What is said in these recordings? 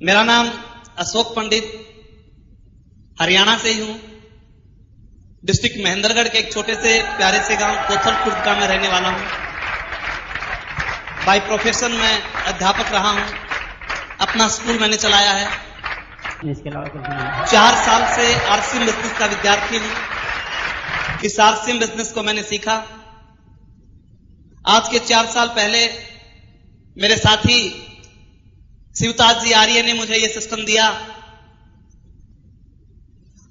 मेरा नाम अशोक पंडित, हरियाणा से ही हूं। डिस्ट्रिक्ट महेंद्रगढ़ के एक छोटे से प्यारे से गांव कोथलखुर्द का मैं रहने वाला हूं। बाय प्रोफेशन मैं अध्यापक रहा हूं। अपना स्कूल मैंने चलाया है। इसके अलावा कुछ नहीं। 4 साल से आरसीएम बिजनेस का विद्यार्थी हूं। इस आरसीएम बिजनेस को मैंने सीखा। आज के 4 साल पहले मेरे साथी शिवताज जी आर्य ने मुझे यह सिस्टम दिया।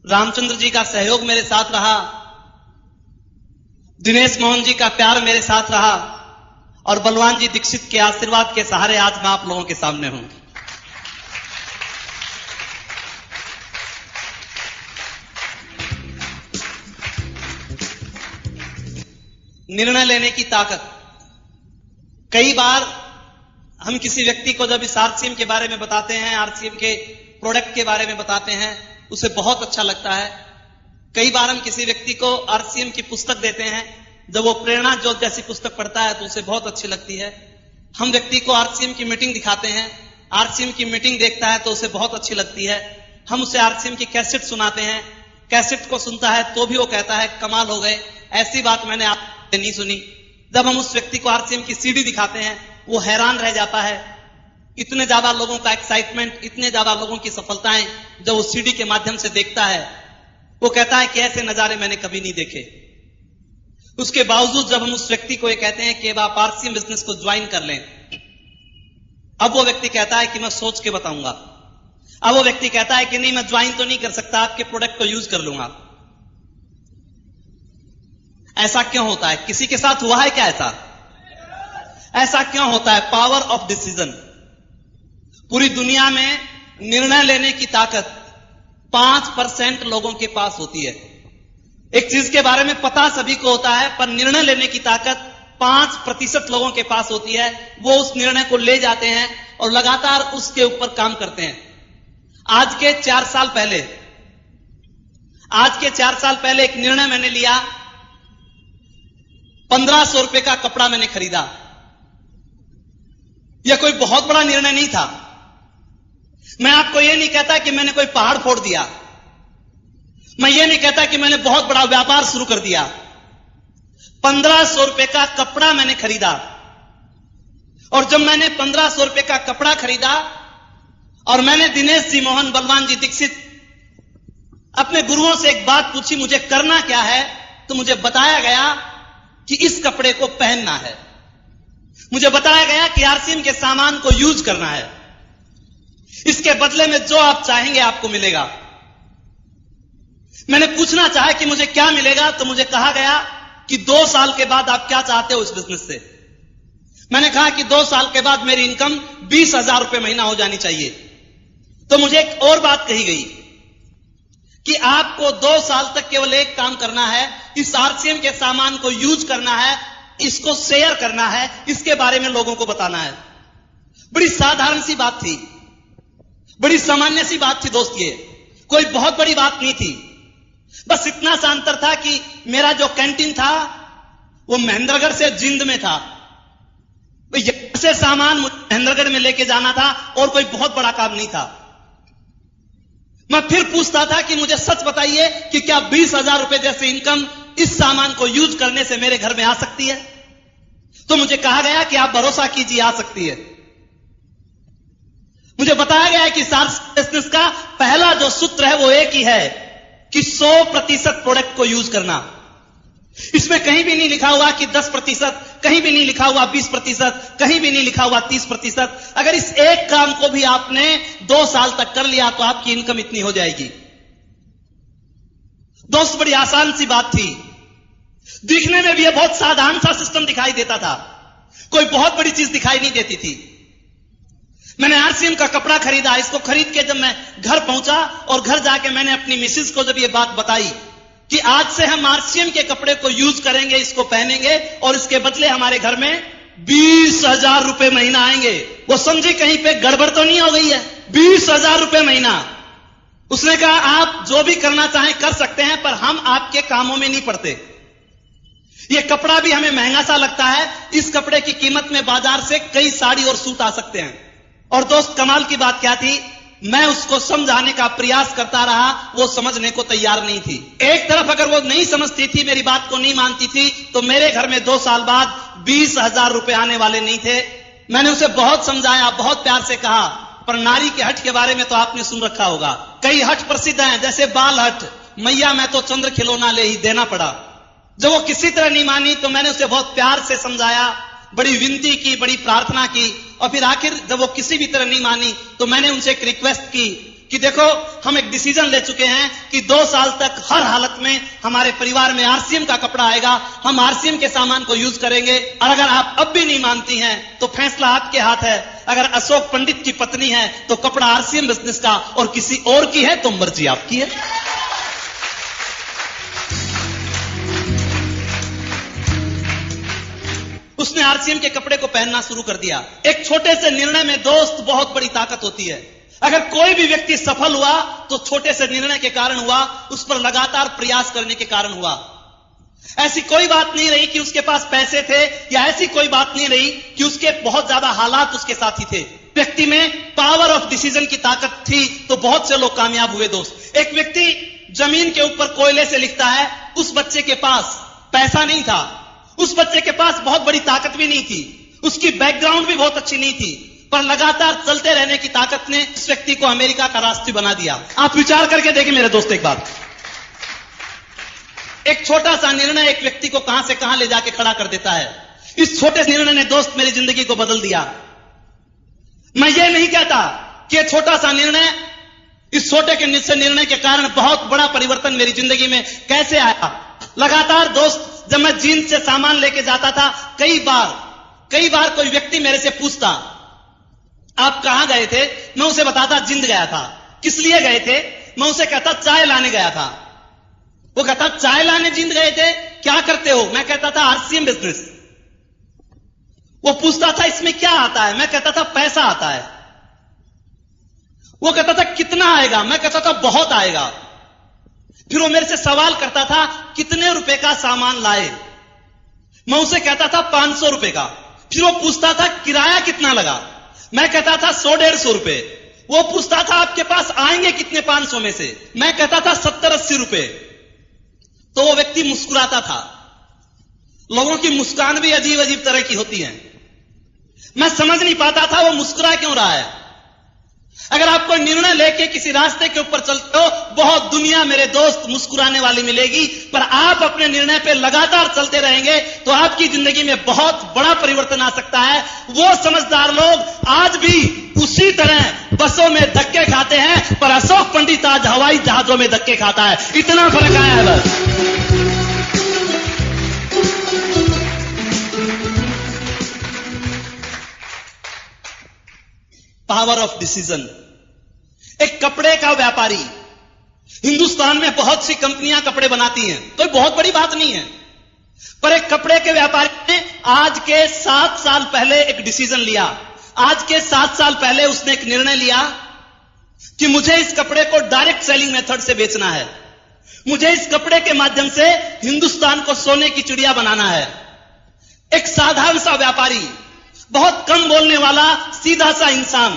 रामचंद्र जी का सहयोग मेरे साथ रहा। दिनेश मोहन जी का प्यार मेरे साथ रहा और बलवान जी दीक्षित के आशीर्वाद के सहारे आज मैं आप लोगों के सामने हूं। निर्णय लेने की ताकत। कई बार हम किसी व्यक्ति को जब इस आरसीएम के बारे में बताते हैं, आरसीएम के प्रोडक्ट के बारे में बताते हैं, उसे बहुत अच्छा लगता है। कई बार हम किसी व्यक्ति को आरसीएम की पुस्तक देते हैं, जब वो प्रेरणा ज्योत जैसी पुस्तक पढ़ता है तो उसे बहुत अच्छी लगती है। हम व्यक्ति को आरसीएम की मीटिंग दिखाते हैं, आरसीएम की मीटिंग देखता है तो उसे बहुत अच्छी लगती है। हम उसे आरसीएम की कैसेट सुनाते हैं, कैसेट को सुनता है तो भी वो कहता है कमाल हो गए, ऐसी बात मैंने आपसे नहीं सुनी। जब हम उस व्यक्ति को आरसीएम की सीडी दिखाते हैं वो हैरान रह जाता है। इतने ज्यादा लोगों का एक्साइटमेंट, इतने ज्यादा लोगों की सफलताएं जब वो सीडी के माध्यम से देखता है, वो कहता है कि ऐसे नजारे मैंने कभी नहीं देखे। उसके बावजूद जब हम उस व्यक्ति को ये कहते हैं कि आप आरसीएम बिजनेस को ज्वाइन कर लें, अब वो व्यक्ति कहता है कि मैं सोच के बताऊंगा। अब वो व्यक्ति कहता है कि नहीं, मैं ज्वाइन तो नहीं कर सकता, आपके प्रोडक्ट को यूज कर लूंगा। ऐसा क्यों होता है? किसी के साथ हुआ है क्या ऐसा क्यों होता है? Power of decision. पूरी दुनिया में निर्णय लेने की ताकत 5% लोगों के पास होती है। एक चीज के बारे में पता सभी को होता है, पर निर्णय लेने की ताकत 5% लोगों के पास होती है। वो उस निर्णय को ले जाते हैं और लगातार उसके ऊपर काम करते हैं। आज के 4 साल पहले एक निर्णय मैंने लिया। 1500 रुपए का कपड़ा मैंने खरीदा। यह कोई बहुत बड़ा निर्णय नहीं था। मैं आपको यह नहीं कहता कि मैंने कोई पहाड़ फोड़ दिया। मैं ये नहीं कहता कि मैंने बहुत बड़ा व्यापार शुरू कर दिया। 1500 रुपए का कपड़ा मैंने खरीदा। और जब मैंने 1500 रुपए का कपड़ा खरीदा और मैंने दिनेश जी मोहन, बलवान जी दीक्षित, अपने गुरुओं से एक बात पूछी, मुझे करना क्या है, तो मुझे बताया गया कि इस कपड़े को पहनना है। मुझे बताया गया कि आरसीएम के सामान को यूज करना है। इसके बदले में जो आप चाहेंगे आपको मिलेगा। मैंने पूछना चाहा कि मुझे क्या मिलेगा, तो मुझे कहा गया कि 2 साल के बाद आप क्या चाहते हो इस बिजनेस से। मैंने कहा कि 2 साल के बाद मेरी इनकम 20,000 रुपए महीना हो जानी चाहिए। तो मुझे एक और बात कही गई कि आपको 2 साल तक केवल एक काम करना है, इस आरसीएम के सामान को यूज करना है, इसको शेयर करना है, इसके बारे में लोगों को बताना है। बड़ी साधारण सी बात थी, बड़ी सामान्य सी बात थी दोस्त। ये कोई बहुत बड़ी बात नहीं थी। बस इतना सा अंतर था कि मेरा जो कैंटीन था वो महेंद्रगढ़ से जिंद में था। यहां से सामान मुझे महेंद्रगढ़ में लेके जाना था और कोई बहुत बड़ा काम नहीं था। मैं फिर पूछता था कि मुझे सच बताइए कि क्या 20,000 रुपए जैसे इनकम इस सामान को यूज करने से मेरे घर में आ सकती है? तो मुझे कहा गया कि आप भरोसा कीजिए, आ सकती है। मुझे बताया गया है कि बिजनेस का पहला जो सूत्र है वो एक ही है कि 100% प्रोडक्ट को यूज करना। इसमें कहीं भी नहीं लिखा हुआ कि 10%, कहीं भी नहीं लिखा हुआ 20%, कहीं भी नहीं लिखा हुआ 30%। अगर इस एक काम को भी आपने 2 साल तक कर लिया तो आपकी इनकम इतनी हो जाएगी। दोस्त, बड़ी आसान सी बात थी। दिखने में भी यह बहुत साधारण सा सिस्टम दिखाई देता था, कोई बहुत बड़ी चीज दिखाई नहीं देती थी। मैंने आरसीएम का कपड़ा खरीदा। इसको खरीद के जब मैं घर पहुंचा और घर जाके मैंने अपनी मिसेज को जब यह बात बताई कि आज से हम आरसीएम के कपड़े को यूज करेंगे, इसको पहनेंगे और इसके बदले हमारे घर में 20,000 रुपए महीना आएंगे, वो समझी कहीं पे गड़बड़ तो नहीं हो गई है। 20,000 रुपए महीना। उसने कहा आप जो भी करना चाहें कर सकते हैं, पर हम आपके कामों में नहीं पड़ते। ये कपड़ा भी हमें महंगा सा लगता है। इस कपड़े की कीमत में बाजार से कई साड़ी और सूट आ सकते हैं। और दोस्त, कमाल की बात क्या थी मैं उसको समझाने का प्रयास करता रहा, वो समझने को तैयार नहीं थी। एक तरफ अगर वो नहीं समझती थी, मेरी बात को नहीं मानती थी, तो मेरे घर में 2 साल बाद 20,000 रुपए आने वाले नहीं थे। मैंने उसे बहुत समझाया, बहुत प्यार से कहा, पर नारी के हट के बारे में तो आपने सुन रखा होगा। कई हट प्रसिद्ध हैं, जैसे बाल हट, मैया मैं तो चंद्र खिलौना ले ही देना पड़ा। जब वो किसी तरह नहीं मानी तो मैंने उसे बहुत प्यार से समझाया, बड़ी विनती की, बड़ी प्रार्थना की, और फिर आखिर जब वो किसी भी तरह नहीं मानी तो मैंने उनसे एक रिक्वेस्ट की कि देखो, हम एक डिसीजन ले चुके हैं कि 2 साल तक हर हालत में हमारे परिवार में आरसीएम का कपड़ा आएगा, हम आरसीएम के सामान को यूज करेंगे, और अगर आप अब भी नहीं मानती हैं तो फैसला आपके हाथ है। अगर अशोक पंडित की पत्नी है तो कपड़ा आरसीएम बिजनेस का, और किसी और की है तो मर्जी आपकी है। उसने आरसीएम के कपड़े को पहनना शुरू कर दिया। एक छोटे से निर्णय में दोस्त बहुत बड़ी ताकत होती है। अगर कोई भी व्यक्ति सफल हुआ तो छोटे से निर्णय के कारण हुआ, उस पर लगातार प्रयास करने के कारण हुआ। ऐसी कोई बात नहीं रही कि उसके पास पैसे थे, या ऐसी कोई बात नहीं रही कि उसके बहुत ज्यादा हालात उसके साथ ही थे। व्यक्ति में पावर ऑफ डिसीजन की ताकत थी तो बहुत से लोग कामयाब हुए। दोस्त, एक व्यक्ति जमीन के ऊपर कोयले से लिखता है, उस बच्चे के पास पैसा नहीं था, उस बच्चे के पास बहुत बड़ी ताकत भी नहीं थी, उसकी बैकग्राउंड भी बहुत अच्छी नहीं थी, पर लगातार चलते रहने की ताकत ने उस व्यक्ति को अमेरिका का राष्ट्रपति बना दिया। आप विचार करके देखें मेरे दोस्त एक बात, एक छोटा सा निर्णय एक व्यक्ति को कहां से कहां ले जाके खड़ा कर देता है। इस छोटे से निर्णय ने दोस्त मेरी जिंदगी को बदल दिया। मैं ये नहीं कहता कि छोटा सा निर्णय, इस छोटे के निर्णय के कारण बहुत बड़ा परिवर्तन मेरी जिंदगी में कैसे आया। लगातार दोस्त, जब मैं जींद से सामान लेके जाता था, कई बार कोई व्यक्ति मेरे से पूछता आप कहां गए थे, मैं उसे बताता जींद गया था। किस लिए गए थे, मैं उसे कहता चाय लाने गया था। वो कहता चाय लाने जींद गए थे, क्या करते हो, मैं कहता था आरसीएम बिजनेस। वो पूछता था इसमें क्या आता है, मैं कहता था पैसा आता है। वो कहता था कितना आएगा, मैं कहता था बहुत आएगा। फिर वो मेरे से सवाल करता था कितने रुपए का सामान लाए, मैं उसे कहता था 500 रुपए का। फिर वो पूछता था किराया कितना लगा, मैं कहता था 100-150 रुपए। वो पूछता था आपके पास आएंगे कितने 500 में से, मैं कहता था 70-80 रुपए। तो वो व्यक्ति मुस्कुराता था। लोगों की मुस्कान भी अजीब अजीब तरह की होती है। मैं समझ नहीं पाता था वो मुस्कुरा क्यों रहा है। अगर आप कोई निर्णय लेके किसी रास्ते के ऊपर चलते हो, बहुत दुनिया मेरे दोस्त मुस्कुराने वाली मिलेगी, पर आप अपने निर्णय पे लगातार चलते रहेंगे तो आपकी जिंदगी में बहुत बड़ा परिवर्तन आ सकता है। वो समझदार लोग आज भी उसी तरह बसों में धक्के खाते हैं, पर अशोक पंडित आज हवाई जहाजों में धक्के खाता है। इतना फर्क आया है बस। Power of decision. एक कपड़े का व्यापारी, हिंदुस्तान में बहुत सी कंपनियां कपड़े बनाती हैं, तो बहुत बड़ी बात नहीं है, पर एक कपड़े के व्यापारी ने आज के 7 साल पहले एक डिसीजन लिया। आज के 7 साल पहले उसने एक निर्णय लिया कि मुझे इस कपड़े को डायरेक्ट सेलिंग मेथड से बेचना है, मुझे इस कपड़े के माध्यम से हिंदुस्तान को सोने की चिड़िया बनाना है। एक साधारण सा व्यापारी, बहुत कम बोलने वाला, सीधा सा इंसान,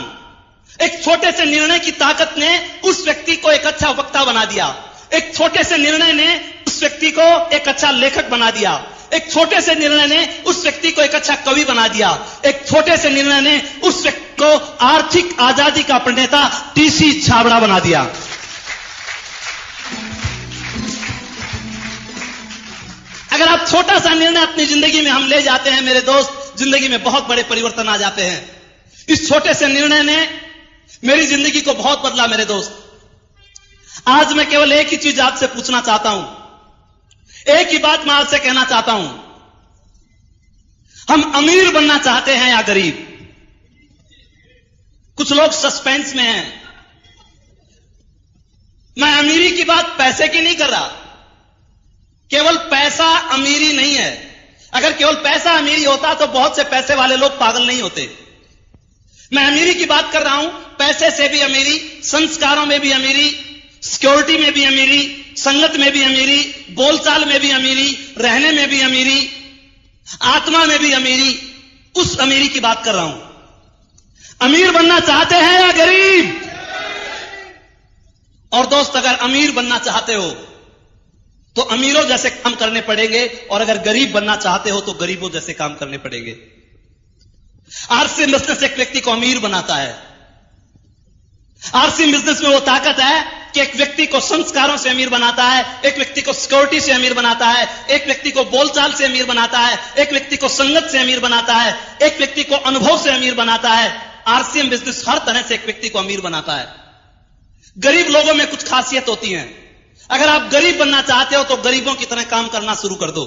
एक छोटे से निर्णय की ताकत ने उस व्यक्ति को एक अच्छा वक्ता बना दिया। एक छोटे से निर्णय ने उस व्यक्ति को एक अच्छा लेखक बना दिया। एक छोटे से निर्णय ने उस व्यक्ति को एक अच्छा कवि बना दिया। एक छोटे से निर्णय ने उस व्यक्ति को आर्थिक आजादी का प्रणेता टीसी छाबड़ा बना दिया। अगर आप छोटा सा निर्णय अपनी जिंदगी में हम ले जाते हैं मेरे दोस्त, जिंदगी में बहुत बड़े परिवर्तन आ जाते हैं। इस छोटे से निर्णय ने मेरी जिंदगी को बहुत बदला मेरे दोस्त। आज मैं केवल एक ही चीज आपसे पूछना चाहता हूं, एक ही बात मैं आपसे कहना चाहता हूं, हम अमीर बनना चाहते हैं या गरीब? कुछ लोग सस्पेंस में हैं। मैं अमीरी की बात पैसे की नहीं कर रहा। केवल पैसा अमीरी नहीं है। अगर केवल पैसा अमीरी होता तो बहुत से पैसे वाले लोग पागल नहीं होते। मैं अमीरी की बात कर रहा हूं, पैसे से भी अमीरी, संस्कारों में भी अमीरी, सिक्योरिटी में भी अमीरी, संगत में भी अमीरी, बोलचाल में भी अमीरी, रहने में भी अमीरी, आत्मा में भी अमीरी, उस अमीरी की बात कर रहा हूं। अमीर बनना चाहते हैं या गरीब? और दोस्त, अगर अमीर बनना चाहते हो तो अमीरों जैसे काम करने पड़ेंगे, और अगर गरीब बनना चाहते हो तो गरीबों जैसे काम करने पड़ेंगे। आरसीएम बिजनेस एक व्यक्ति को अमीर बनाता है। आरसीएम बिजनेस में वो ताकत है कि एक व्यक्ति को संस्कारों से अमीर बनाता है, एक व्यक्ति को सिक्योरिटी से अमीर बनाता है, एक व्यक्ति को बोलचाल से अमीर बनाता है, एक व्यक्ति को संगत से अमीर बनाता है, एक व्यक्ति को अनुभव से अमीर बनाता है। आरसीएम बिजनेस हर तरह से एक व्यक्ति को अमीर बनाता है। गरीब लोगों में कुछ खासियत होती है। अगर आप गरीब बनना चाहते हो तो गरीबों की तरह काम करना शुरू कर दो।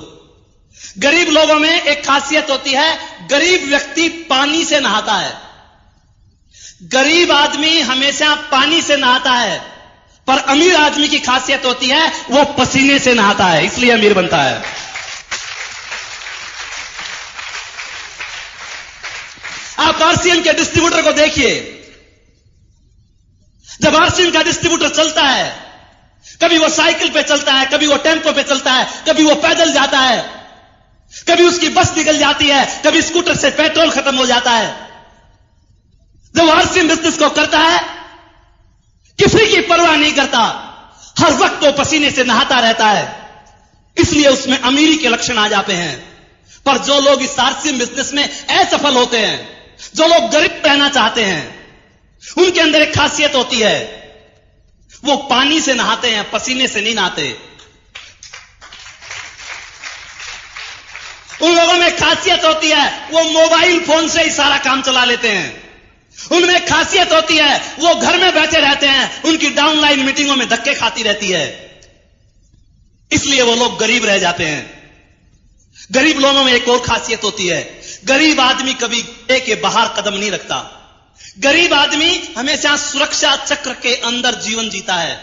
गरीब लोगों में एक खासियत होती है, गरीब व्यक्ति पानी से नहाता है। गरीब आदमी हमेशा पानी से नहाता है, पर अमीर आदमी की खासियत होती है वो पसीने से नहाता है, इसलिए अमीर बनता है। आप आरसीएम के डिस्ट्रीब्यूटर को देखिए। जब आरसीएम का डिस्ट्रीब्यूटर चलता है, कभी वो साइकिल पे चलता है, कभी वो टेम्पो पे चलता है, कभी वो पैदल जाता है, कभी उसकी बस निकल जाती है, कभी स्कूटर से पेट्रोल खत्म हो जाता है। जब आरसीएम बिजनेस को करता है, किसी की परवाह नहीं करता, हर वक्त वो पसीने से नहाता रहता है, इसलिए उसमें अमीरी के लक्षण आ जाते हैं। पर जो लोग इस आरसीएम बिजनेस में असफल होते हैं, जो लोग गरीब रहना चाहते हैं, उनके अंदर एक खासियत होती है, वो पानी से नहाते हैं, पसीने से नहीं नहाते। उन लोगों में खासियत होती है, वो मोबाइल फोन से ही सारा काम चला लेते हैं। उनमें खासियत होती है, वो घर में बैठे रहते हैं, उनकी डाउनलाइन मीटिंगों में धक्के खाती रहती है, इसलिए वो लोग गरीब रह जाते हैं। गरीब लोगों में एक और खासियत होती है, गरीब आदमी कभी घेरे के बाहर कदम नहीं रखता। गरीब आदमी हमेशा सुरक्षा चक्र के अंदर जीवन जीता है।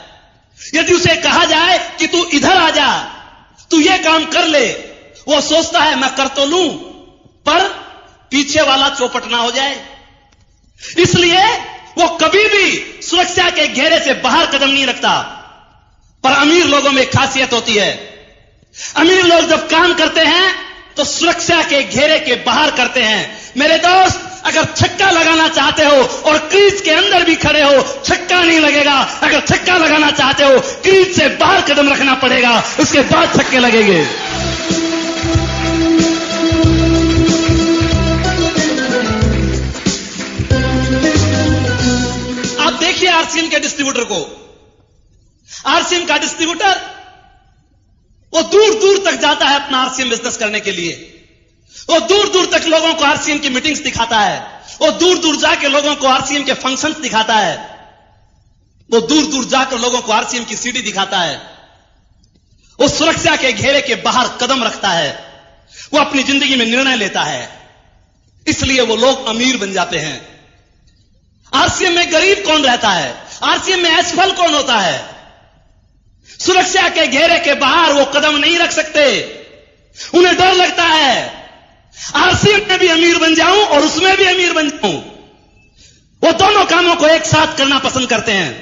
यदि उसे कहा जाए कि तू इधर आ जा, तू ये काम कर ले, वो सोचता है मैं कर तो लूं, पर पीछे वाला चौपट ना हो जाए, इसलिए वो कभी भी सुरक्षा के घेरे से बाहर कदम नहीं रखता। पर अमीर लोगों में खासियत होती है, अमीर लोग जब काम करते हैं तो सुरक्षा के घेरे के बाहर करते हैं। मेरे दोस्त, अगर छक्का लगाना चाहते हो और क्रीज के अंदर भी खड़े हो, छक्का नहीं लगेगा। अगर छक्का लगाना चाहते हो, क्रीज से बाहर कदम रखना पड़ेगा, उसके बाद छक्के लगेंगे। आप देखिए आरसीएम के डिस्ट्रीब्यूटर को। आरसीएम का डिस्ट्रीब्यूटर वो दूर दूर तक जाता है अपना आरसीएम बिजनेस करने के लिए। वो दूर दूर तक लोगों को आरसीएम की मीटिंग्स दिखाता है, वो दूर दूर जाके लोगों को आरसीएम के फंक्शंस दिखाता है, वो दूर दूर जाकर लोगों को आरसीएम की सीडी दिखाता है। वो सुरक्षा के घेरे के बाहर कदम रखता है, वो अपनी जिंदगी में निर्णय लेता है, इसलिए वो लोग अमीर बन जाते हैं। आरसीएम में गरीब कौन रहता है? आरसीएम में असफल कौन होता है? सुरक्षा के घेरे के बाहर वो कदम नहीं रख सकते, उन्हें डर लगता है आरसीएम में भी अमीर बन जाऊं और उसमें भी अमीर बन जाऊं। वो दोनों कामों को एक साथ करना पसंद करते हैं।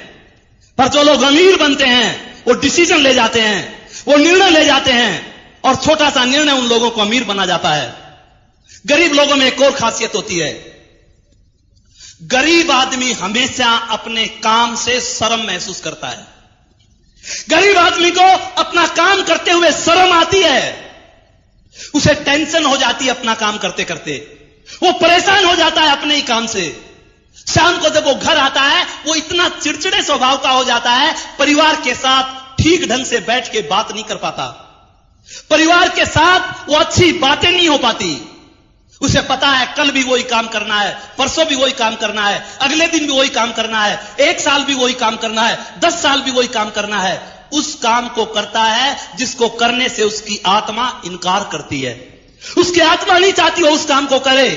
पर जो लोग अमीर बनते हैं वो डिसीजन ले जाते हैं, वो निर्णय ले जाते हैं, और छोटा सा निर्णय उन लोगों को अमीर बना जाता है। गरीब लोगों में एक और खासियत होती है, गरीब आदमी हमेशा अपने काम से शर्म महसूस करता है। गरीब आदमी को अपना काम करते हुए शर्म आती है, उसे टेंशन हो जाती है अपना काम करते करते, वो परेशान हो जाता है अपने ही काम से। शाम को जब वो घर आता है, वो इतना चिड़चिड़े स्वभाव का हो जाता है, परिवार के साथ ठीक ढंग से बैठ के बात नहीं कर पाता, परिवार के साथ वो अच्छी बातें नहीं हो पाती। उसे पता है कल भी वही काम करना है, परसों भी वही काम करना है, अगले दिन भी वही काम करना है, 1 साल भी वही काम करना है, 10 साल भी वही काम करना है। उस काम को करता है जिसको करने से उसकी आत्मा इनकार करती है। उसकी आत्मा नहीं चाहती वो उस काम को करे,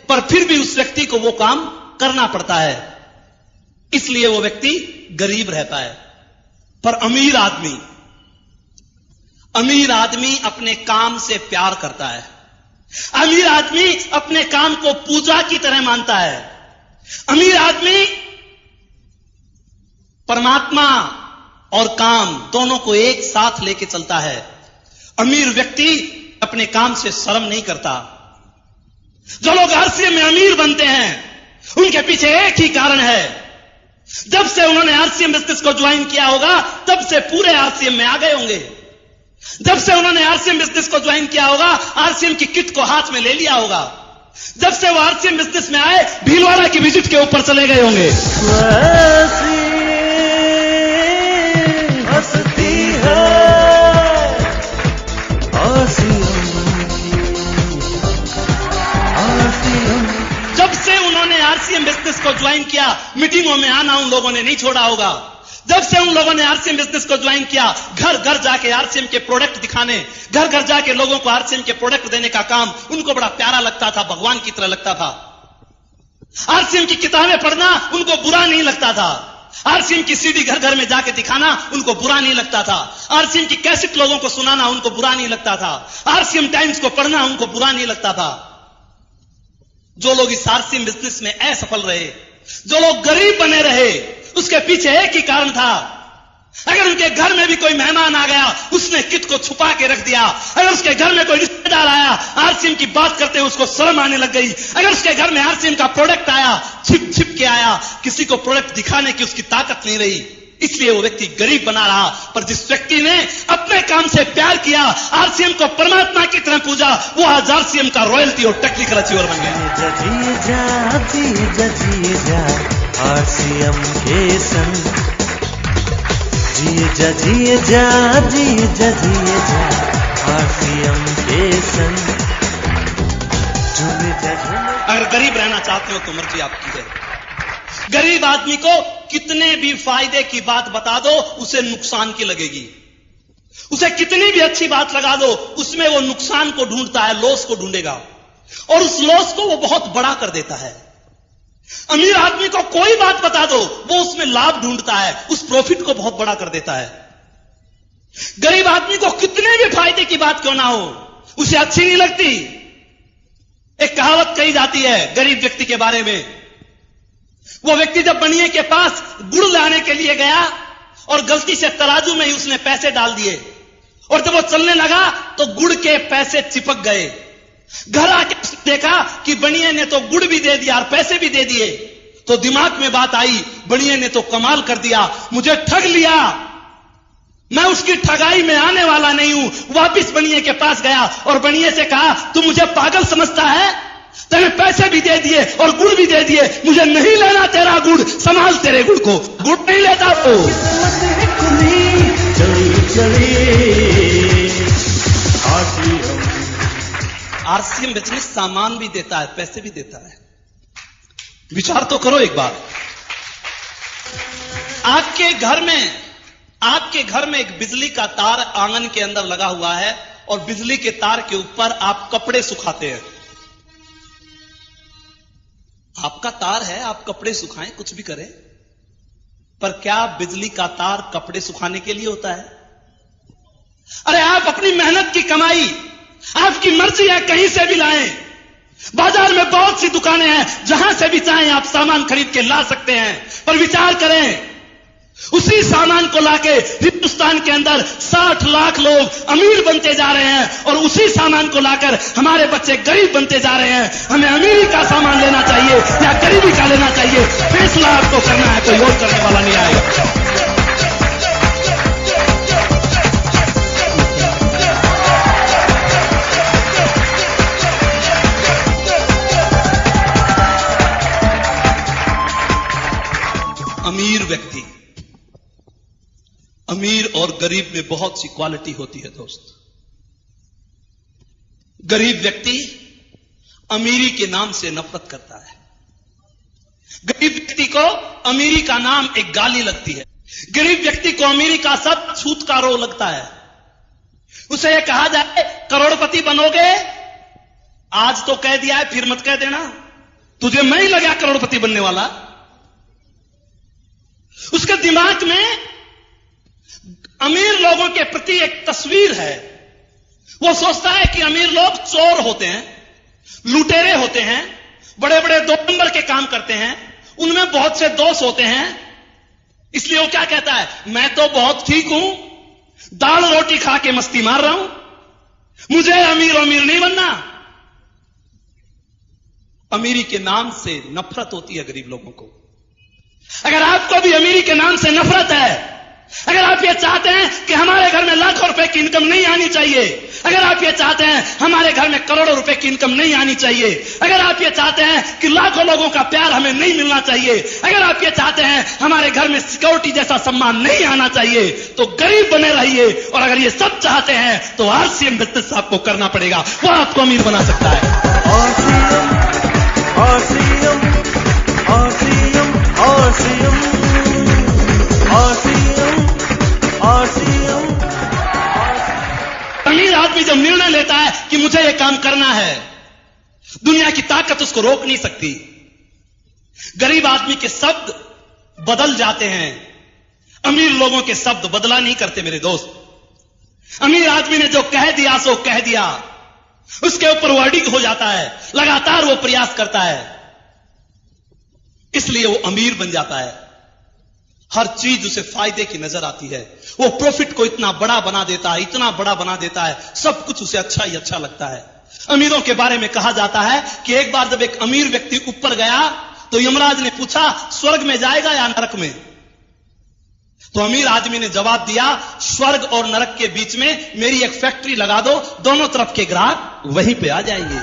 पर फिर भी उस व्यक्ति को वो काम करना पड़ता है, इसलिए वो व्यक्ति गरीब रहता है। पर अमीर आदमी अपने काम से प्यार करता है। अमीर आदमी अपने काम को पूजा की तरह मानता है। अमीर आदमी परमात्मा और काम दोनों को एक साथ लेके चलता है। अमीर व्यक्ति अपने काम से शर्म नहीं करता। जो लोग आरसीएम में अमीर बनते हैं, उनके पीछे एक ही कारण है, जब से उन्होंने आरसीएम बिजनेस को ज्वाइन किया होगा तब से पूरे आरसीएम में आ गए होंगे। जब से उन्होंने आरसीएम बिजनेस को ज्वाइन किया होगा आरसीएम की किट को हाथ में ले लिया होगा। जब से वो आरसीएम बिजनेस में आए भीलवाड़ा की विजिट के ऊपर चले गए होंगे। हंसती है जब से उन्होंने आरसीएम बिजनेस को ज्वाइन किया मीटिंगों में आना उन लोगों ने नहीं छोड़ा होगा। जब से उन लोगों ने आरसीएम बिजनेस को ज्वाइन किया घर घर जाके आरसीएम के प्रोडक्ट दिखाने, घर घर जाके लोगों को आरसीएम के प्रोडक्ट देने का काम उनको बड़ा प्यारा लगता था, भगवान की तरह लगता था। आरसीएम की किताबें पढ़ना उनको बुरा नहीं लगता था। आरसीएम की सीडी घर घर में जाके दिखाना उनको बुरा नहीं लगता था। आरसीएम की कैसेट लोगों को सुनाना उनको बुरा नहीं लगता था। आरसीएम टाइम्स को पढ़ना उनको बुरा नहीं लगता था। जो लोग इस आरसीएम बिजनेस में असफल रहे, जो लोग गरीब बने रहे, उसके पीछे एक ही कारण था। अगर उनके घर में भी कोई मेहमान आ गया उसने किट को छुपा के रख दिया। अगर उसके घर में कोई रिश्तेदार आया आरसीएम की बात करते हुए उसको शर्म आने लग गई। अगर उसके घर में आरसीएम का प्रोडक्ट आया छिप छिप के आया, किसी को प्रोडक्ट दिखाने की उसकी ताकत नहीं रही, इसलिए वो व्यक्ति गरीब बना रहा। पर जिस व्यक्ति ने अपने काम से प्यार किया, आरसीएम को परमात्मा की तरह पूजा, वो आज आरसीएम का रॉयल्टी और टेक्निकल अचीवर बन गया। आरसीएम के संग जिए जा आरसीएम के संग अगर गरीब रहना चाहते हो तो मर्जी आपकी है। गरीब आदमी को कितने भी फायदे की बात बता दो उसे नुकसान की लगेगी। उसे कितनी भी अच्छी बात लगा दो उसमें वो नुकसान को ढूंढता है, लॉस को ढूंढेगा और उस लॉस को वो बहुत बड़ा कर देता है। अमीर आदमी को कोई बात बता दो वो उसमें लाभ ढूंढता है, उस प्रॉफिट को बहुत बड़ा कर देता है। गरीब आदमी को कितने भी फायदे की बात क्यों ना हो उसे अच्छी नहीं लगती। एक कहावत कही जाती है गरीब व्यक्ति के बारे में। वो व्यक्ति जब बनिए के पास गुड़ लाने के लिए गया और गलती से तराजू में ही उसने पैसे डाल दिए और जब वो चलने लगा तो गुड़ के पैसे चिपक गए। घर आके देखा कि बनिए ने तो गुड़ भी दे दिया और पैसे भी दे दिए, तो दिमाग में बात आई बनिए ने तो कमाल कर दिया, मुझे ठग लिया, मैं उसकी ठगाई में आने वाला नहीं हूं। वापिस बनिए के पास गया और बनिए से कहा तू मुझे पागल समझता है, तेरे पैसे भी दे दिए और गुड़ भी दे दिए, मुझे नहीं लेना तेरा गुड़, संभाल तेरे गुड़ को, गुड़ नहीं लेता तो। आरसीएम बिजनेस सामान भी देता है, पैसे भी देता है। विचार तो करो एक बार। आपके घर में एक बिजली का तार आंगन के अंदर लगा हुआ है और बिजली के तार के ऊपर आप कपड़े सुखाते हैं। आपका तार है, आप कपड़े सुखाएं, कुछ भी करें, पर क्या बिजली का तार कपड़े सुखाने के लिए होता है? अरे आप अपनी मेहनत की कमाई, आपकी मर्जी है कहीं से भी लाएं। बाजार में बहुत सी दुकानें हैं जहां से भी चाहें आप सामान खरीद के ला सकते हैं, पर विचार करें उसी सामान को लाके हिंदुस्तान के अंदर 60 लाख लोग अमीर बनते जा रहे हैं और उसी सामान को लाकर हमारे बच्चे गरीब बनते जा रहे हैं। हमें अमीरी का सामान लेना चाहिए या गरीबी का लेना चाहिए, फैसला आपको करना है, कोई और करने वाला नहीं आएगा। अमीर व्यक्ति, अमीर और गरीब में बहुत सी क्वालिटी होती है दोस्त। गरीब व्यक्ति अमीरी के नाम से नफरत करता है। गरीब व्यक्ति को अमीरी का नाम एक गाली लगती है। गरीब व्यक्ति को अमीरी का सब छूत का रो लगता है। उसे यह कहा जाए करोड़पति बनोगे, आज तो कह दिया है फिर मत कह देना, तुझे मैं ही लगा करोड़पति बनने वाला। उसके दिमाग में अमीर लोगों के प्रति एक तस्वीर है। वो सोचता है कि अमीर लोग चोर होते हैं, लुटेरे होते हैं, बड़े बड़े 2 नंबर के काम करते हैं, उनमें बहुत से दोष होते हैं। इसलिए वो क्या कहता है, मैं तो बहुत ठीक हूं, दाल रोटी खा के मस्ती मार रहा हूं, मुझे अमीर नहीं बनना। अमीरी के नाम से नफरत होती है गरीब लोगों को। अगर आपको भी अमीरी के नाम से नफरत है, अगर आप ये चाहते हैं कि हमारे घर में लाखों रुपए की इनकम नहीं आनी चाहिए, अगर आप ये चाहते हैं हमारे घर में करोड़ों रुपए की इनकम नहीं आनी चाहिए, अगर आप ये चाहते हैं कि लाखों लोगों का प्यार हमें नहीं मिलना चाहिए, अगर आप ये चाहते हैं हमारे घर में सिक्योरिटी जैसा सम्मान नहीं आना चाहिए, तो गरीब बने रहिए। और अगर ये सब चाहते हैं तो आरसीएम बिजनेस आपको करना पड़ेगा, वो आपको अमीर बना सकता है। अमीर आदमी जब निर्णय लेता है कि मुझे यह काम करना है, दुनिया की ताकत उसको रोक नहीं सकती। गरीब आदमी के शब्द बदल जाते हैं, अमीर लोगों के शब्द बदला नहीं करते मेरे दोस्त। अमीर आदमी ने जो कह दिया सो कह दिया, उसके ऊपर वर्डिंग हो जाता है, लगातार वो प्रयास करता है, इसलिए वो अमीर बन जाता है। हर चीज उसे फायदे की नजर आती है, वो प्रॉफिट को इतना बड़ा बना देता है, इतना बड़ा बना देता है, सब कुछ उसे अच्छा ही अच्छा लगता है। अमीरों के बारे में कहा जाता है कि एक बार जब एक अमीर व्यक्ति ऊपर गया तो यमराज ने पूछा स्वर्ग में जाएगा या नरक में? तो अमीर आदमी ने जवाब दिया, स्वर्ग और नरक के बीच में मेरी एक फैक्ट्री लगा दो, दोनों तरफ के ग्राहक वहीं पे आ जाएंगे।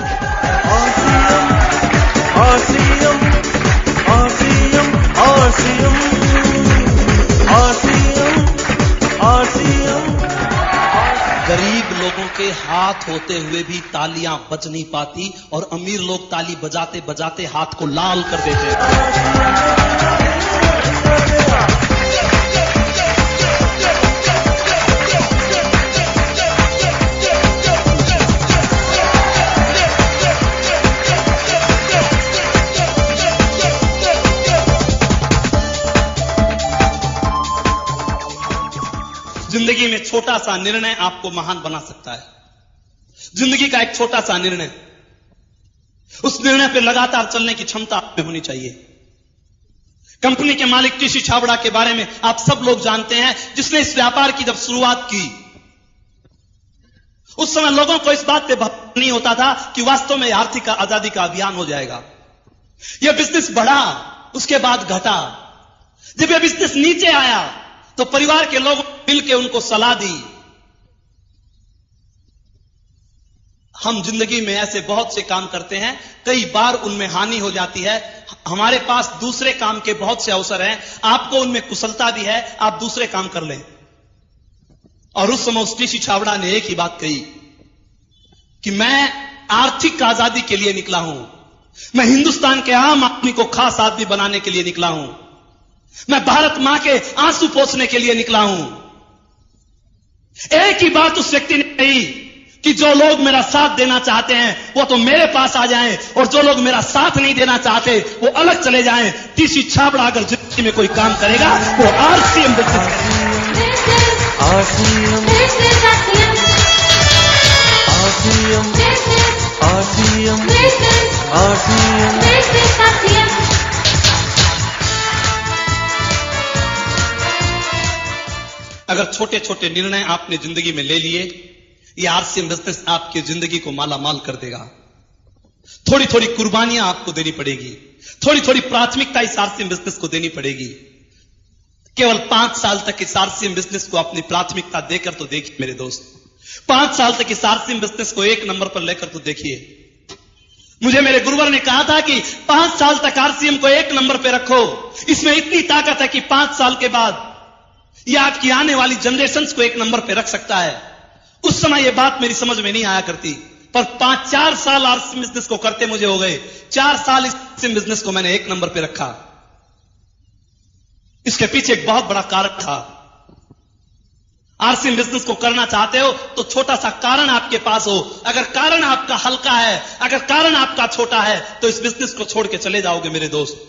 गरीब लोगों के हाथ होते हुए भी तालियां बज नहीं पाती, और अमीर लोग ताली बजाते बजाते हाथ को लाल कर देते हैं। जिंदगी में छोटा सा निर्णय आपको महान बना सकता है। जिंदगी का एक छोटा सा निर्णय, उस निर्णय पर लगातार चलने की क्षमता आप में होनी चाहिए। कंपनी के मालिक टीसी छाबड़ा के बारे में आप सब लोग जानते हैं, जिसने इस व्यापार की जब शुरुआत की, उस समय लोगों को इस बात पे भरोसा नहीं होता था कि वास्तव में आर्थिक आजादी का अभियान हो जाएगा। यह बिजनेस बढ़ा, उसके बाद घटा। जब यह बिजनेस नीचे आया तो परिवार के लोगों ने मिलकर उनको सलाह दी। हम जिंदगी में ऐसे बहुत से काम करते हैं, कई बार उनमें हानि हो जाती है। हमारे पास दूसरे काम के बहुत से अवसर हैं, आपको उनमें कुशलता भी है, आप दूसरे काम कर लें। और उस समय उस टीसी छाबड़ा ने एक ही बात कही कि मैं आर्थिक आजादी के लिए निकला हूं, मैं हिंदुस्तान के आम आदमी को खास आदमी बनाने के लिए निकला हूं, मैं भारत मां के आंसू पोंछने के लिए निकला हूं। एक ही बात उस व्यक्ति ने कही कि जो लोग मेरा साथ देना चाहते हैं वो तो मेरे पास आ जाएं, और जो लोग मेरा साथ नहीं देना चाहते वो अलग चले जाएं। टीसी छाबड़ा अगर जिंदगी में कोई काम करेगा वो आरसीएम बिजनेस अगर छोटे छोटे निर्णय आपने जिंदगी में ले लिए, ये आरसीएम बिजनेस आपकी जिंदगी को माला माल कर देगा। थोड़ी थोड़ी कुर्बानियां आपको देनी पड़ेगी, थोड़ी थोड़ी प्राथमिकता इस आरसीएम बिजनेस को देनी पड़ेगी। केवल 5 साल तक इस आरसीएम बिजनेस को अपनी प्राथमिकता देकर तो देखिए मेरे दोस्त, 5 साल तक इस आरसीएम बिजनेस को 1 नंबर पर लेकर तो देखिए। मुझे मेरे गुरुवर ने कहा था कि 5 साल तक आरसीएम को 1 नंबर पर रखो, इसमें इतनी ताकत है कि 5 साल के बाद यह आपकी आने वाली जनरेशंस को 1 नंबर पे रख सकता है। उस समय यह बात मेरी समझ में नहीं आया करती, पर 4 साल आरसीएम बिजनेस को करते मुझे हो गए। 4 साल इस आरसीएम बिजनेस को मैंने 1 नंबर पे रखा। इसके पीछे एक बहुत बड़ा कारण था। आरसीएम बिजनेस को करना चाहते हो तो छोटा सा कारण आपके पास हो। अगर कारण आपका हल्का है, अगर कारण आपका छोटा है, तो इस बिजनेस को छोड़ के चले जाओगे मेरे दोस्त।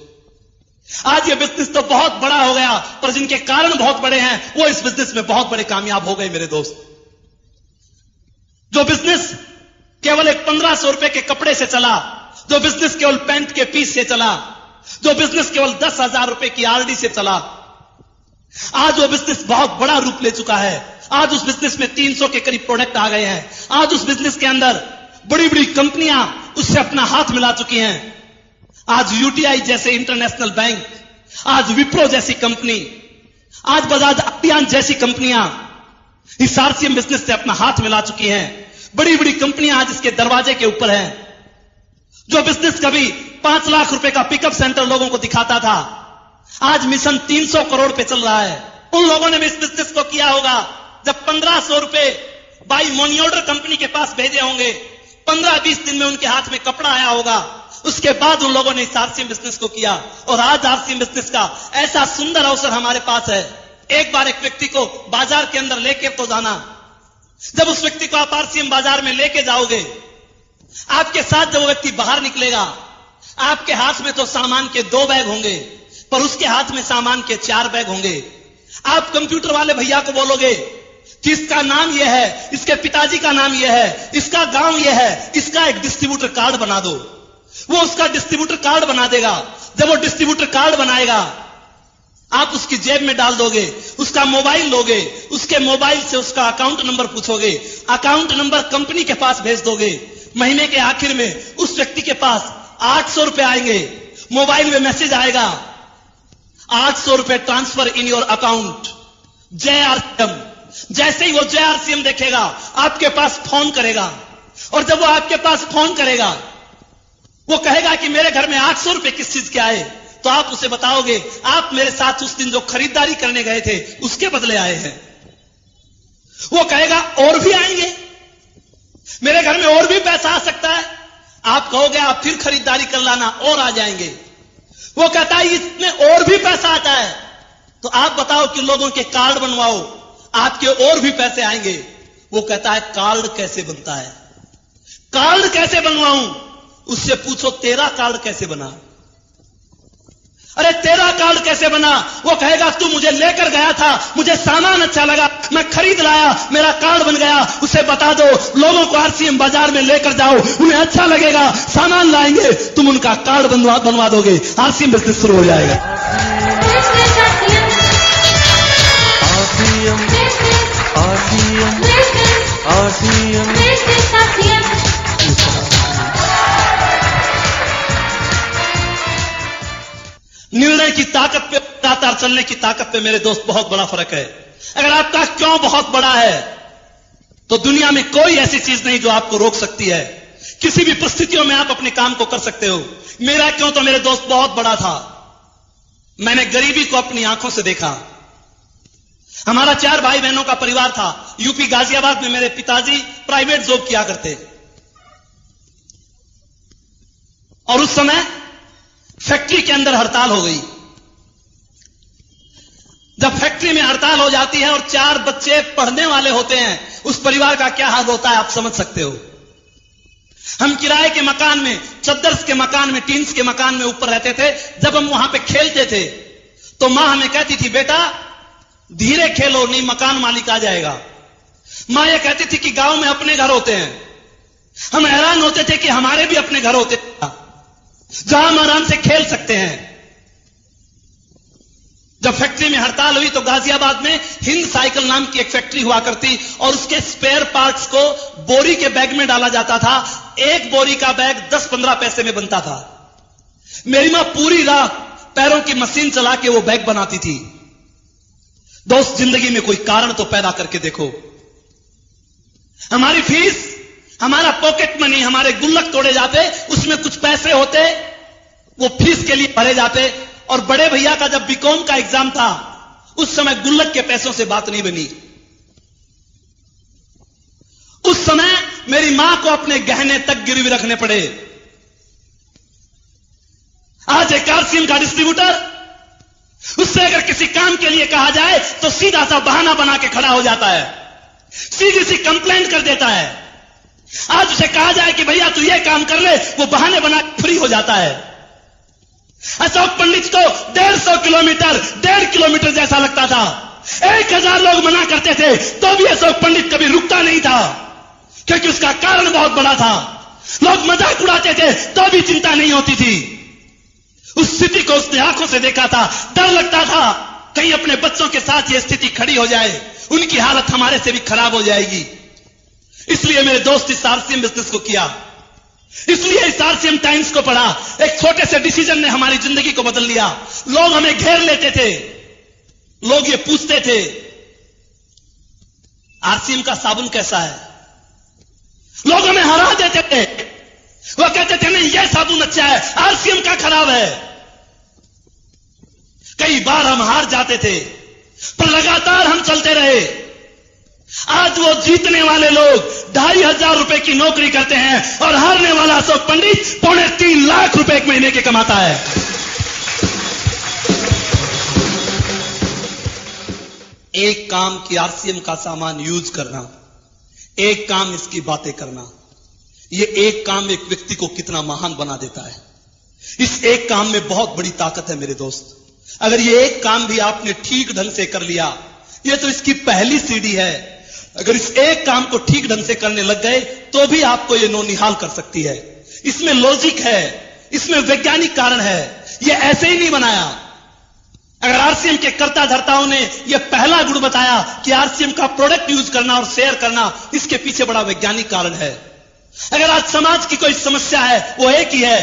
आज ये बिजनेस तो बहुत बड़ा हो गया, पर जिनके कारण बहुत बड़े हैं वो इस बिजनेस में बहुत बड़े कामयाब हो गए मेरे दोस्त। जो बिजनेस केवल एक 1500 रुपए के कपड़े से चला, जो बिजनेस केवल पैंट के पीस से चला, जो बिजनेस केवल 10,000 रुपए की आरडी से चला, आज वो बिजनेस बहुत बड़ा रूप ले चुका है। आज उस बिजनेस में 300 के करीब प्रोडक्ट आ गए हैं। आज उस बिजनेस के अंदर बड़ी बड़ी कंपनियां उससे अपना हाथ मिला चुकी हैं। आज यूटीआई जैसे इंटरनेशनल बैंक आज विप्रो जैसी कंपनी, आज बजाज अभियान जैसी कंपनियां इस आरसीएम बिजनेस से अपना हाथ मिला चुकी हैं। बड़ी बड़ी कंपनियां आज इसके दरवाजे के ऊपर हैं। जो बिजनेस कभी 5 लाख रुपए का पिकअप सेंटर लोगों को दिखाता था, आज मिशन 300 करोड़ पे चल रहा है। उन लोगों ने भी इस बिजनेस को किया होगा जब 1500 रुपए बाई मनी ऑर्डर कंपनी के पास भेजे होंगे, 15-20 दिन में उनके हाथ में कपड़ा आया होगा। उसके बाद उन लोगों ने इस आरसीएम बिजनेस को किया और आज आरसीएम बिजनेस का ऐसा सुंदर अवसर हमारे पास है। एक बार एक व्यक्ति को बाजार के अंदर लेके तो जाना। जब उस व्यक्ति को आप आरसीएम बाजार में लेके जाओगे, आपके साथ जब वो व्यक्ति बाहर निकलेगा, आपके हाथ में तो सामान के 2 बैग होंगे, पर उसके हाथ में सामान के 4 बैग होंगे। आप कंप्यूटर वाले भैया को बोलोगे कि इसका नाम यह है, इसके पिताजी का नाम यह है, इसका गांव यह है, इसका एक डिस्ट्रीब्यूटर कार्ड बना दो। वो उसका डिस्ट्रीब्यूटर कार्ड बना देगा। जब वो डिस्ट्रीब्यूटर कार्ड बनाएगा, आप उसकी जेब में डाल दोगे, उसका मोबाइल लोगे, उसके मोबाइल से उसका अकाउंट नंबर पूछोगे, अकाउंट नंबर कंपनी के पास भेज दोगे। महीने के आखिर में उस व्यक्ति के पास 800 रुपए आएंगे। मोबाइल में मैसेज आएगा, 800 रुपए ट्रांसफर इन योर अकाउंट जय आरसीएम। जैसे ही वो जय आरसीएम देखेगा, आपके पास फोन करेगा, और जब वो आपके पास फोन करेगा, वो कहेगा कि मेरे घर में 800 रुपए किस चीज के आए, तो आप उसे बताओगे आप मेरे साथ उस दिन जो खरीदारी करने गए थे उसके बदले आए हैं। वो कहेगा और भी आएंगे, मेरे घर में और भी पैसा आ सकता है। आप कहोगे आप फिर खरीदारी कर लाना, और आ जाएंगे। वो कहता है इसमें और भी पैसा आता है, तो आप बताओ कि लोगों के कार्ड बनवाओ, आपके और भी पैसे आएंगे। वो कहता है कार्ड कैसे बनता है, कार्ड कैसे बनवाऊं? उससे पूछो तेरा कार्ड कैसे बना। अरे तेरा कार्ड कैसे बना? वो कहेगा तू मुझे लेकर गया था, मुझे सामान अच्छा लगा, मैं खरीद लाया, मेरा कार्ड बन गया। उसे बता दो लोगों को आरसीएम बाजार में लेकर जाओ, उन्हें अच्छा लगेगा, सामान लाएंगे, तुम उनका कार्ड बनवा दोगे, आरसीएम बिजनेस शुरू हो जाएगा। आरसीएम आरसीएम निर्णय की ताकत पे, लगातार चलने की ताकत पे मेरे दोस्त बहुत बड़ा फर्क है। अगर आपका क्यों बहुत बड़ा है, तो दुनिया में कोई ऐसी चीज नहीं जो आपको रोक सकती है। किसी भी परिस्थितियों में आप अपने काम को कर सकते हो। मेरा क्यों तो मेरे दोस्त बहुत बड़ा था। मैंने गरीबी को अपनी आंखों से देखा। हमारा 4 भाई बहनों का परिवार था। यूपी गाजियाबाद में मेरे पिताजी प्राइवेट जॉब किया करते, और उस समय फैक्ट्री के अंदर हड़ताल हो गई। जब फैक्ट्री में हड़ताल हो जाती है और 4 बच्चे पढ़ने वाले होते हैं, उस परिवार का क्या हाल होता है आप समझ सकते हो। हम किराए के मकान में, चद्दर्स के मकान में, टीन्स के मकान में ऊपर रहते थे। जब हम वहां पे खेलते थे तो मां हमें कहती थी बेटा धीरे खेलो, नहीं मकान मालिक आ जाएगा। मां यह कहती थी कि गांव में अपने घर होते हैं। हम हैरान होते थे कि हमारे भी अपने घर होते थे जहां हम आराम से खेल सकते हैं। जब फैक्ट्री में हड़ताल हुई तो गाजियाबाद में हिंद साइकिल नाम की एक फैक्ट्री हुआ करती, और उसके स्पेयर पार्ट्स को बोरी के बैग में डाला जाता था। एक बोरी का बैग 10-15 पैसे में बनता था। मेरी मां पूरी रात पैरों की मशीन चला के वो बैग बनाती थी। दोस्त जिंदगी में कोई कारण तो पैदा करके देखो। हमारी फीस, हमारा पॉकेट मनी, हमारे गुल्लक तोड़े जाते, उसमें कुछ पैसे होते, वो फीस के लिए भरे जाते। और बड़े भैया का जब बीकॉम का एग्जाम था, उस समय गुल्लक के पैसों से बात नहीं बनी। उस समय मेरी मां को अपने गहने तक गिरवी रखने पड़े। आज एक आरसीएम का डिस्ट्रीब्यूटर, उससे अगर किसी काम के लिए कहा जाए तो सीधा सा बहाना बना के खड़ा हो जाता है, सीधी सी कंप्लेंट कर देता है। आज उसे कहा जाए कि भैया तू ये काम कर ले, वो बहाने बना फ्री हो जाता है। अशोक पंडित को 1.5 किलोमीटर जैसा लगता था। 1000 लोग मना करते थे तो भी अशोक पंडित कभी रुकता नहीं था, क्योंकि उसका कारण बहुत बड़ा था। लोग मजाक उड़ाते थे तो भी चिंता नहीं होती थी। उस स्थिति को उसने आंखों से देखा था। डर लगता था कहीं अपने बच्चों के साथ ये स्थिति खड़ी हो जाए, उनकी हालत हमारे से भी खराब हो जाएगी। इसलिए मेरे दोस्त इस आरसीएम बिजनेस को किया। इसलिए इस आरसीएम टाइम्स को पढ़ा। एक छोटे से डिसीजन ने हमारी जिंदगी को बदल लिया। लोग हमें घेर लेते थे, लोग ये पूछते थे आरसीएम का साबुन कैसा है, लोग हमें हरा देते थे। वो कहते थे नहीं ये साबुन अच्छा है, आरसीएम का खराब है। कई बार हम हार जाते थे, पर लगातार हम चलते रहे। आज वो जीतने वाले लोग 2,500 रुपए की नौकरी करते हैं और हारने वाला अशोक पंडित 3.25 लाख रुपए एक महीने के कमाता है। एक काम की आरसीएम का सामान यूज करना, एक काम इसकी बातें करना, ये एक काम एक व्यक्ति को कितना महान बना देता है। इस एक काम में बहुत बड़ी ताकत है मेरे दोस्त। अगर ये एक काम भी आपने ठीक ढंग से कर लिया, ये तो इसकी पहली सीढ़ी है। अगर इस एक काम को ठीक ढंग से करने लग गए तो भी आपको ये नौनिहाल कर सकती है। इसमें लॉजिक है, इसमें वैज्ञानिक कारण है, ये ऐसे ही नहीं बनाया। अगर आरसीएम के कर्ता धर्ताओं ने यह पहला गुण बताया कि आरसीएम का प्रोडक्ट यूज करना और शेयर करना, इसके पीछे बड़ा वैज्ञानिक कारण है। अगर आज समाज की कोई समस्या है वो एक ही है,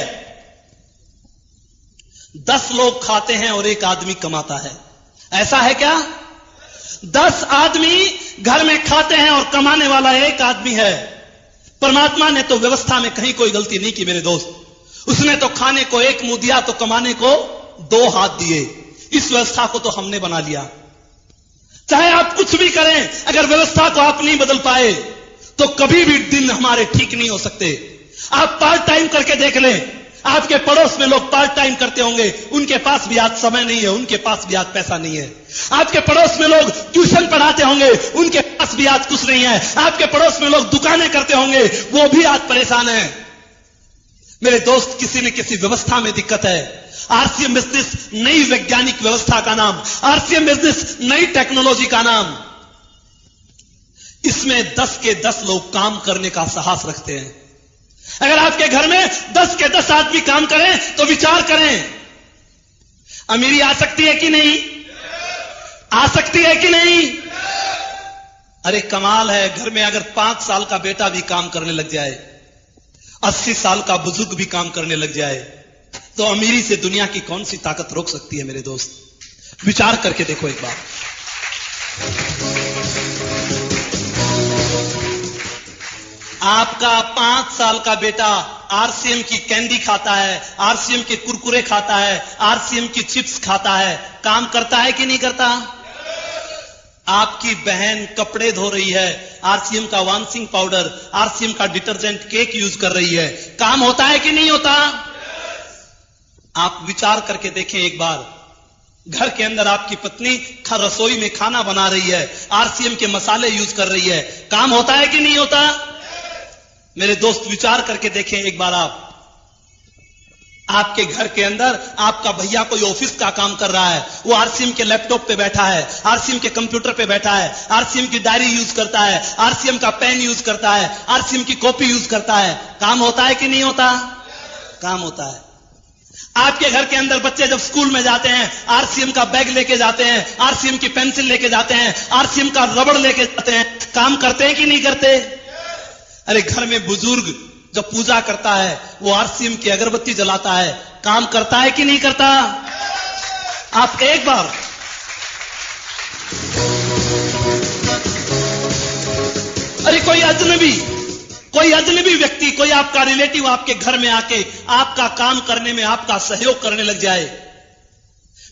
10 लोग खाते हैं और एक आदमी कमाता है। ऐसा है क्या? 10 आदमी घर में खाते हैं और कमाने वाला एक आदमी है। परमात्मा ने तो व्यवस्था में कहीं कोई गलती नहीं की मेरे दोस्त। उसने तो खाने को एक मुंह दिया तो कमाने को 2 हाथ दिए। इस व्यवस्था को तो हमने बना लिया। चाहे आप कुछ भी करें, अगर व्यवस्था को आप नहीं बदल पाए तो कभी भी दिन हमारे ठीक नहीं हो सकते। आप पार्ट टाइम करके देख लें, आपके पड़ोस में लोग पार्ट टाइम करते होंगे, उनके पास भी आज समय नहीं है, उनके पास भी आज पैसा नहीं है। आपके पड़ोस में लोग ट्यूशन पढ़ाते होंगे, उनके पास भी आज कुछ नहीं है। आपके पड़ोस में लोग दुकानें करते होंगे, वो भी आज परेशान है। मेरे दोस्त, किसी न किसी व्यवस्था में दिक्कत है। आरसीएम बिजनेस नई वैज्ञानिक व्यवस्था का नाम, आरसीएम बिजनेस नई टेक्नोलॉजी का नाम। इसमें 10 के 10 लोग काम करने का साहस रखते हैं। अगर आपके घर में 10 के 10 आदमी काम करें तो विचार करें, अमीरी आ सकती है कि नहीं? आ सकती है कि नहीं? अरे कमाल है, घर में अगर 5 साल का बेटा भी काम करने लग जाए, 80 साल का बुजुर्ग भी काम करने लग जाए, तो अमीरी से दुनिया की कौन सी ताकत रोक सकती है मेरे दोस्त? विचार करके देखो एक बार। आपका 5 साल का बेटा आरसीएम की कैंडी खाता है, आरसीएम के कुरकुरे खाता है, आरसीएम की चिप्स खाता है, काम करता है कि नहीं करता? आपकी बहन कपड़े धो रही है, आरसीएम का वाशिंग पाउडर, आरसीएम का डिटर्जेंट, केक यूज कर रही है, काम होता है कि नहीं होता? आप विचार करके देखें एक बार। घर के अंदर आपकी पत्नी रसोई में खाना बना रही है, आरसीएम के मसाले यूज कर रही है, काम होता है कि नहीं होता? मेरे दोस्त, विचार करके देखें एक बार। आपके घर के अंदर आपका भैया कोई ऑफिस का काम कर रहा है, वो आरसीएम के लैपटॉप पे बैठा है, आरसीएम के कंप्यूटर पे बैठा है, आरसीएम की डायरी यूज करता है, आरसीएम का पेन यूज करता है, आरसीएम की कॉपी यूज करता है, काम होता है कि नहीं होता? काम होता है। आपके घर के अंदर बच्चे जब स्कूल में जाते हैं, आरसीएम का बैग लेके जाते हैं, आरसीएम की पेंसिल लेके जाते हैं, आरसीएम का रबड़ लेके जाते हैं, काम करते हैं कि नहीं करते? अरे घर में बुजुर्ग जब पूजा करता है, वो आरसीएम की अगरबत्ती जलाता है, काम करता है कि नहीं करता? आप एक बार अरे कोई अजनबी व्यक्ति, कोई आपका रिलेटिव आपके घर में आके आपका काम करने में आपका सहयोग करने लग जाए,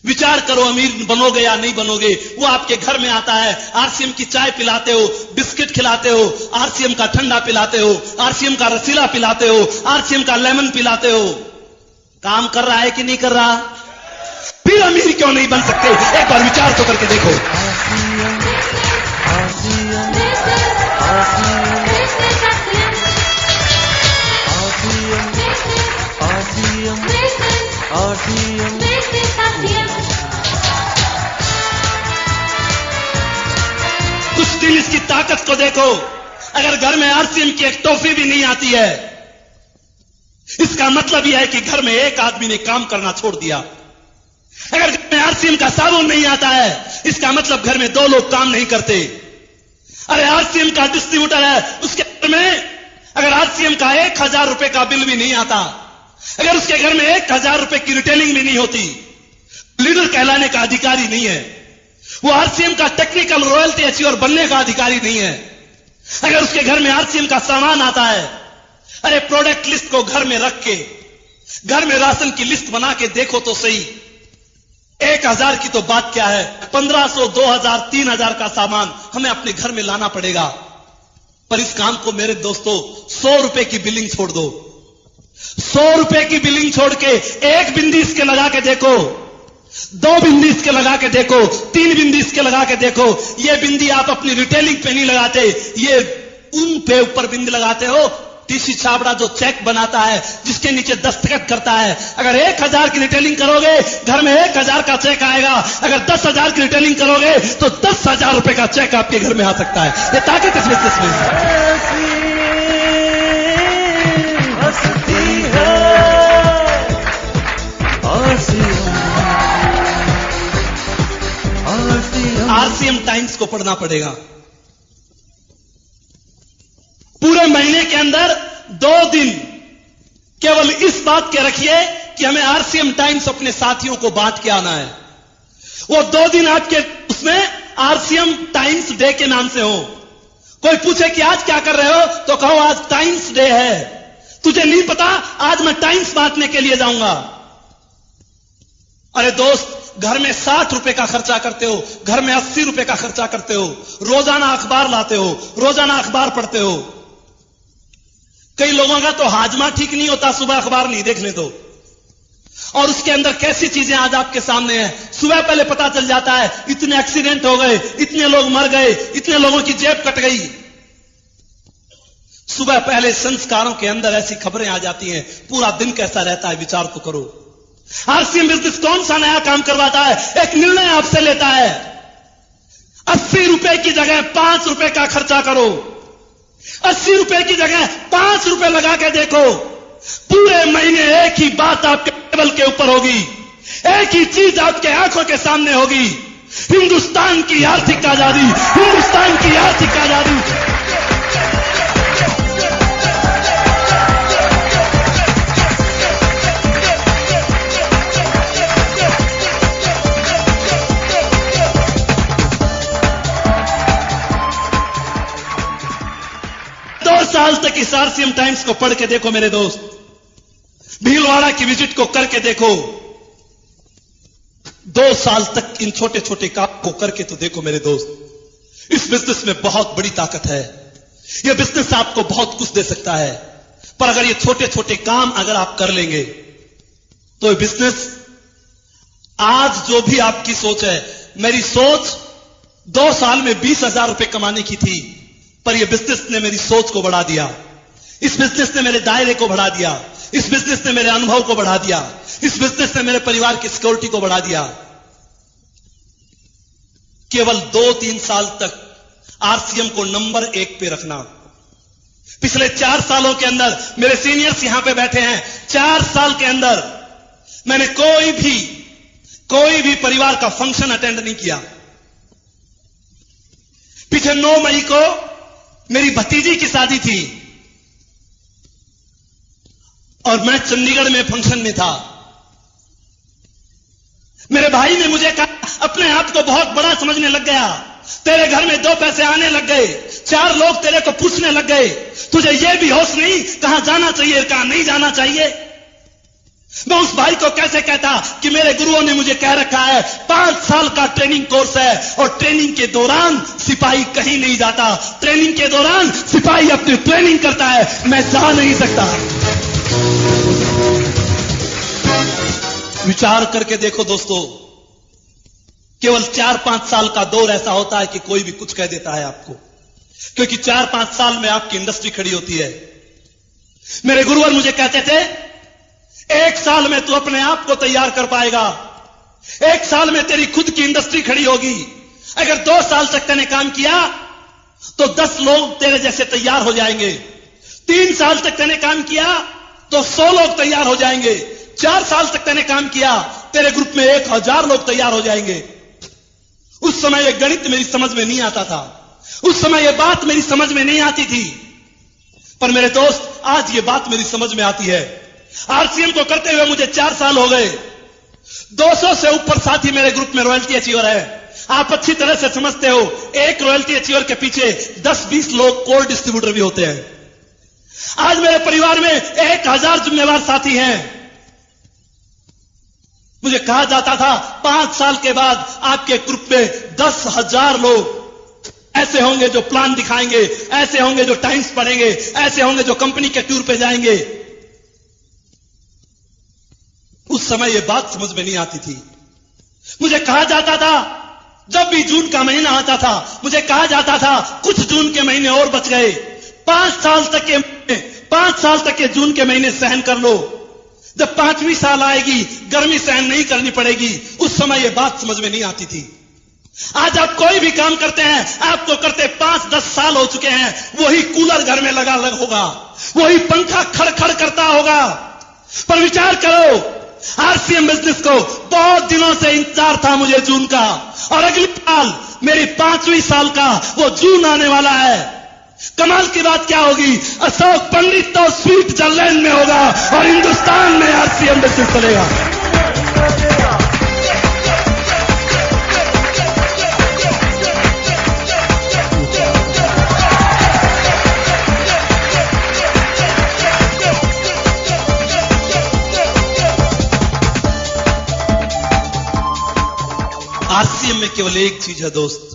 विचार करो, अमीर बनोगे या नहीं बनोगे। वो आपके घर में आता है, आरसीएम की चाय पिलाते हो, बिस्किट खिलाते हो, आरसीएम का ठंडा पिलाते हो, आरसीएम का रसीला पिलाते हो, आरसीएम का लेमन पिलाते हो, काम कर रहा है कि नहीं कर रहा? फिर अमीर क्यों नहीं बन सकते? एक बार विचार तो करके देखो। कुछ दिन इसकी ताकत को देखो। अगर घर में आरसीएम की एक टॉफी भी नहीं आती है, इसका मतलब यह है कि घर में एक आदमी ने काम करना छोड़ दिया। अगर घर में आरसीएम का साबुन नहीं आता है, इसका मतलब घर में 2 लोग काम नहीं करते। अरे आरसीएम का डिस्ट्रीब्यूटर है, उसके घर में अगर आरसीएम का 1000 रुपए का बिल भी नहीं आता, अगर उसके घर में 1000 रुपए की रिटेलिंग भी नहीं होती, लीडर कहलाने का अधिकारी नहीं है, वो आरसीएम का टेक्निकल रॉयल्टी अचीवर बनने का अधिकारी नहीं है। अगर उसके घर में आरसीएम का सामान आता है, अरे प्रोडक्ट लिस्ट को घर में रख के, घर में राशन की लिस्ट बना के देखो तो सही, 1000 की तो बात क्या है, 1500, 2000, 3000 का सामान हमें अपने घर में लाना पड़ेगा। पर इस काम को मेरे दोस्तों 100 रुपए की बिलिंग छोड़ दो, 100 रुपए की बिलिंग छोड़ के 1 बिंदी इसके लगा के देखो, 2 बिंदी इसके लगा के देखो, 3 बिंदी इसके लगा के देखो। ये बिंदी आप अपनी रिटेलिंग पे नहीं लगाते, ये उन पे ऊपर बिंदी लगाते हो। टीसी छाबड़ा जो चेक बनाता है, जिसके नीचे दस्तखत करता है, अगर 1000 की रिटेलिंग करोगे घर में 1000 का चेक आएगा। अगर 10,000 की रिटेलिंग करोगे तो 10,000 रुपए का चेक आपके घर में आ सकता है। ये ताकत इस बिजनेस में हंसती है आरसीएम टाइम्स को पढ़ना पड़ेगा। पूरे महीने के अंदर 2 दिन केवल इस बात के रखिए कि हमें आरसीएम टाइम्स अपने साथियों को बांट के आना है। वो 2 दिन आपके उसमें आरसीएम टाइम्स डे के नाम से हो। कोई पूछे कि आज क्या कर रहे हो, तो कहो आज टाइम्स डे है। तुझे नहीं पता, आज मैं टाइम्स बांटने के लिए जाऊंगा। अरे दोस्त, घर में 60 रुपए का खर्चा करते हो, घर में 80 रुपए का खर्चा करते हो, रोजाना अखबार लाते हो, रोजाना अखबार पढ़ते हो। कई लोगों का तो हाजमा ठीक नहीं होता सुबह अखबार नहीं देखने तो, और उसके अंदर कैसी चीजें आज आपके सामने हैं। सुबह पहले पता चल जाता है इतने एक्सीडेंट हो गए, इतने लोग मर गए, इतने लोगों की जेब कट गई। सुबह पहले संस्कारों के अंदर ऐसी खबरें आ जाती हैं, पूरा दिन कैसा रहता है विचार तो करो। आरसीएम बिजनेस कौन सा नया काम करवाता है, एक निर्णय आपसे लेता है 80 रुपए की जगह 5 रुपए का खर्चा करो, 80 रुपए की जगह 5 रुपए लगा के देखो। पूरे महीने एक ही बात आपके टेबल के ऊपर होगी, एक ही चीज आपके आंखों के सामने होगी, हिंदुस्तान की आर्थिक आजादी, हिंदुस्तान की आर्थिक आजादी। साल तक इस आरसीएम टाइम्स को पढ़ के देखो मेरे दोस्त, भीलवाड़ा की विजिट को करके देखो, 2 साल तक इन छोटे छोटे काम को करके तो देखो मेरे दोस्त। इस बिजनेस में बहुत बड़ी ताकत है। यह बिजनेस आपको बहुत कुछ दे सकता है, पर अगर ये छोटे छोटे काम अगर आप कर लेंगे तो ये बिजनेस, आज जो भी आपकी सोच है, मेरी सोच 2 साल में 20,000 रुपए कमाने की थी, पर यह बिजनेस ने मेरी सोच को बढ़ा दिया, इस बिजनेस ने मेरे दायरे को बढ़ा दिया, इस बिजनेस ने मेरे अनुभव को बढ़ा दिया, इस बिजनेस ने मेरे परिवार की सिक्योरिटी को बढ़ा दिया। केवल 2-3 साल तक आरसीएम को नंबर 1 पे रखना। पिछले 4 सालों के अंदर मेरे सीनियर्स यहां पे बैठे हैं, 4 साल के अंदर मैंने कोई भी परिवार का फंक्शन अटेंड नहीं किया। पीछे 9 मई को मेरी भतीजी की शादी थी और मैं चंडीगढ़ में फंक्शन में था। मेरे भाई ने मुझे कहा, अपने आप को बहुत बड़ा समझने लग गया, तेरे घर में 2 पैसे आने लग गए, 4 लोग तेरे को पूछने लग गए, तुझे यह भी होश नहीं कहां जाना चाहिए कहां नहीं जाना चाहिए। मैं उस भाई को कैसे कहता कि मेरे गुरुओं ने मुझे कह रखा है 5 साल का ट्रेनिंग कोर्स है, और ट्रेनिंग के दौरान सिपाही कहीं नहीं जाता, ट्रेनिंग के दौरान सिपाही अपनी ट्रेनिंग करता है, मैं जा नहीं सकता। विचार करके देखो दोस्तों, केवल 4-5 साल का दौर ऐसा होता है कि कोई भी कुछ कह देता है आपको, क्योंकि 4-5 साल में आपकी इंडस्ट्री खड़ी होती है। मेरे गुरुवर मुझे कहते थे, 1 साल में तू अपने आप को तैयार कर पाएगा, 1 साल में तेरी खुद की इंडस्ट्री खड़ी होगी। अगर 2 साल तक तूने काम किया तो 10 लोग तेरे जैसे तैयार हो जाएंगे, 3 साल तक तूने काम किया तो 100 लोग तैयार हो जाएंगे, 4 साल तक तूने काम किया तेरे ग्रुप में 1000 लोग तैयार हो जाएंगे। उस समय यह गणित मेरी समझ में नहीं आता था, उस समय यह बात मेरी समझ में नहीं आती थी। पर मेरे दोस्त, आज ये बात मेरी समझ में आती है। आरसीएम को करते हुए मुझे 4 साल हो गए। 200 से ऊपर साथी मेरे ग्रुप में रॉयल्टी अचीवर है। आप अच्छी तरह से समझते हो, एक रॉयल्टी अचीवर के पीछे 10-20 लोग कोर डिस्ट्रीब्यूटर भी होते हैं। आज मेरे परिवार में 1000 जिम्मेवार साथी हैं। मुझे कहा जाता था 5 साल के बाद आपके ग्रुप में 10,000 लोग ऐसे होंगे जो प्लान दिखाएंगे, ऐसे होंगे जो टाइम्स पढ़ेंगे, ऐसे होंगे जो कंपनी के टूर पे जाएंगे। उस समय यह बात समझ में नहीं आती थी। मुझे कहा जाता था, जब भी जून का महीना आता था, मुझे कहा जाता था कुछ जून के महीने और बच गए, 5 साल तक के जून के महीने सहन कर लो, जब 5वीं साल आएगी गर्मी सहन नहीं करनी पड़ेगी। उस समय यह बात समझ में नहीं आती थी। आज आप कोई भी काम करते हैं, आपको करते 5-10 साल हो चुके हैं, वही कूलर घर में लगा होगा, वही पंखा खड़ करता होगा। पर विचार करो, आरसीएम बिजनेस को बहुत दिनों से इंतजार था मुझे जून का, और अगली साल मेरी 5वीं साल का वो जून आने वाला है। कमाल की बात क्या होगी, अशोक पंडित तो स्विट्जरलैंड में होगा और हिंदुस्तान में आरसीएम बिजनेस चलेगा। आरसीएम में केवल एक चीज है दोस्त,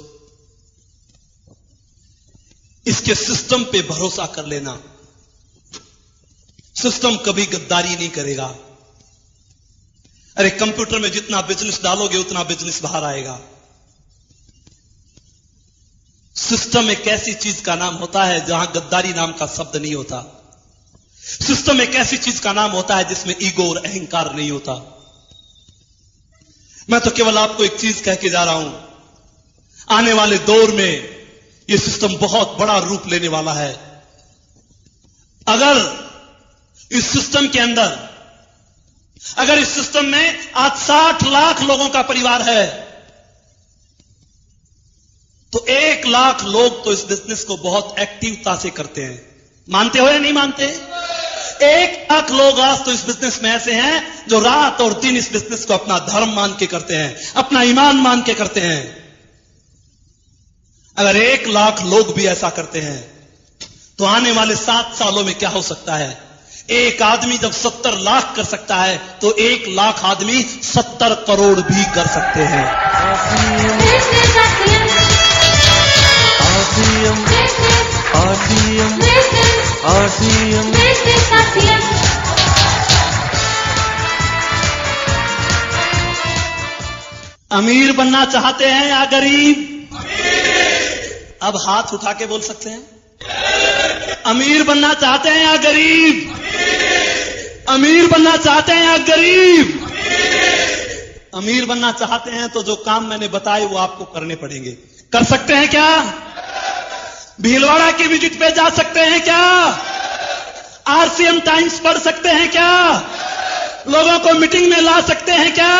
इसके सिस्टम पे भरोसा कर लेना। सिस्टम कभी गद्दारी नहीं करेगा। अरे कंप्यूटर में जितना बिजनेस डालोगे उतना बिजनेस बाहर आएगा। सिस्टम एक ऐसी चीज का नाम होता है जहां गद्दारी नाम का शब्द नहीं होता। सिस्टम एक ऐसी चीज का नाम होता है जिसमें ईगो और अहंकार नहीं होता। मैं तो केवल आपको एक चीज कह के जा रहा हूं, आने वाले दौर में यह सिस्टम बहुत बड़ा रूप लेने वाला है। अगर इस सिस्टम के अंदर, अगर इस सिस्टम में आज 60 लाख लोगों का परिवार है, तो 1 लाख लोग तो इस बिजनेस को बहुत एक्टिवता से करते हैं। मानते हो या नहीं मानते? 1 लाख लोग आज तो इस बिजनेस में ऐसे हैं जो रात और दिन इस बिजनेस को अपना धर्म मान के करते हैं, अपना ईमान मान के करते हैं। अगर 1 लाख लोग भी ऐसा करते हैं तो आने वाले 7 सालों में क्या हो सकता है? एक आदमी जब 70 लाख कर सकता है तो 1 लाख आदमी 70 करोड़ भी कर सकते हैं। अमीर बनना चाहते हैं या गरीब? अब हाथ उठा के बोल सकते हैं। अमीर बनना चाहते हैं या गरीब? अमीर बनना चाहते हैं या गरीब? अमीर बनना चाहते हैं तो जो काम मैंने बताए वो आपको करने पड़ेंगे। कर सकते हैं क्या? भीलवाड़ा की विजिट पे जा सकते हैं क्या? आरसीएम टाइम्स पढ़ सकते हैं क्या? लोगों को मीटिंग में ला सकते हैं क्या?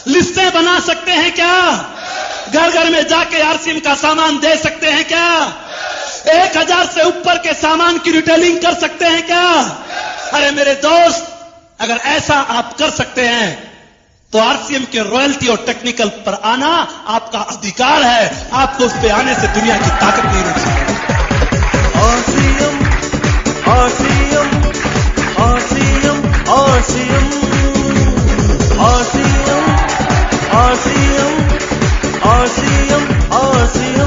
लिस्टें बना सकते हैं क्या? घर घर में जाके आरसीएम का सामान दे सकते हैं क्या? 1000 से ऊपर के सामान की रिटेलिंग कर सकते हैं क्या? अरे मेरे दोस्त, अगर ऐसा आप कर सकते हैं तो आरसीएम के रॉयल्टी और टेक्निकल पर आना आपका अधिकार है। आपको उस पे आने से दुनिया की ताकत नहीं रोक सकती। RCM RCM RCM RCM RCM RCM RCM RCM